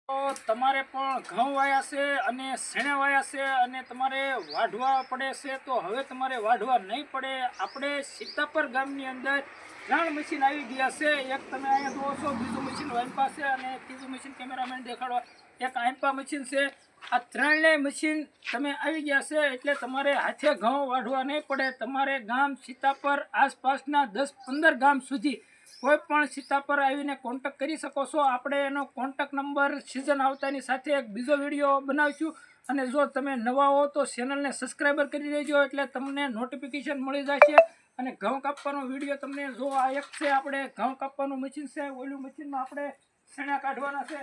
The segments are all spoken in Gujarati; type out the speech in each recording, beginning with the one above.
તો તમારે પણ ઘઉં વાયા છે અને શેણા વાયા છે અને તમારે વાઢવા પડે છે, તો હવે તમારે વાઢવા નહીં પડે. આપણે સીતાપર ગામની અંદર 3 મશીન આવી ગયા છે. એક તમે અહીંયા જુઓ છો, બીજું મશીન વાંપા છે અને ત્રીજું મશીન કેમેરામેન દેખાડવા એક આંપા મશીન છે. આ 3 મશીન તમે આવી ગયા છે એટલે તમારે હાથે ઘઉં વાઢવા નહીં પડે. તમારે ગામ સીતાપર આસપાસના 10-15 ગામ સુધી કોઈ પણ સીતાપર આવીને કોન્ટેક્ટ કરી શકો છો. આપણે એનો કોન્ટેક્ટ નંબર સિઝન આવતાની સાથે એક બીજો વિડીયો બનાવીશું. અને જો તમે નવા હો તો ચેનલને સબસ્ક્રાઈબર કરી દેજો એટલે તમને નોટિફિકેશન મળી જશે. અને ઘઉં કાપવાનો વિડીયો તમને જો આ એક છે, આપણે ઘઉં કાપવાનું મશીન છે. ઓલું મશીનમાં આપણે શેણા કાઢવાના છે.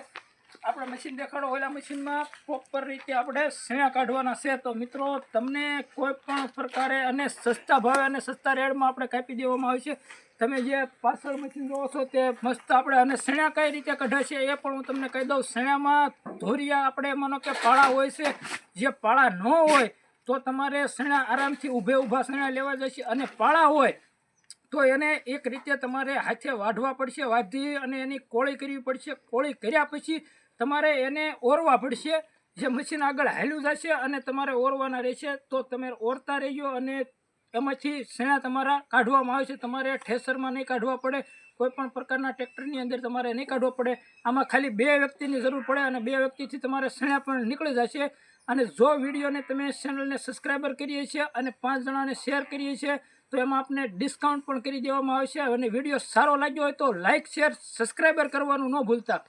આપણે મશીન દેખાડો, ઓલા મશીનમાં પ્રોપર રીતે આપણે શેણા કાઢવાના છે. તો મિત્રો, તમને કોઈ પણ પ્રકારે અને સસ્તા ભાવે અને સસ્તા રેટમાં આપણે કાપી દેવામાં આવે છે. તમે જે પાછળ મશીન જોવો છો તે મસ્ત આપણે, અને શેણા કઈ રીતે કઢાશે એ પણ હું તમને કહી દઉં. શેણામાં ધોરિયા આપણે માનો કે પાળા હોય છે, જે પાળા ન હોય તો તમારે શેણા આરામથી ઊભા શેણા લેવા જશે. અને પાળા હોય તો એને એક રીતે તમારે હાથે વાઢવા પડશે. વાઢી અને એની કોળી કરવી પડશે. કોળી કર્યા પછી તમારે એને ઓરવા પડશે. જે મશીન આગળ હાલ્યું જશે અને તમારે ઓરવાના રહેશે. તો તમે ઓરતા રહેજો અને એમાંથી શેણા તમારા કાઢવામાં આવે છે. તમારે ઠેસરમાં નહીં કાઢવા પડે, કોઈ પણ પ્રકારના ટ્રેક્ટરની અંદર તમારે નહીં કાઢવા પડે. આમાં ખાલી 2 વ્યક્તિની જરૂર પડે અને 2 વ્યક્તિથી તમારે શેણા પણ નીકળી જશે. અને જો વિડીયોને તમે ચેનલને સબસ્ક્રાઈબર કરીએ છીએ અને 5 જણાને શેર કરીએ છીએ તો એમાં આપણે ડિસ્કાઉન્ટ પણ કરી દેવામાં આવશે. અને વિડીયો સારો લાગ્યો હોય તો લાઇક, શેર, સબસ્ક્રાઈબર કરવાનું ન ભૂલતા.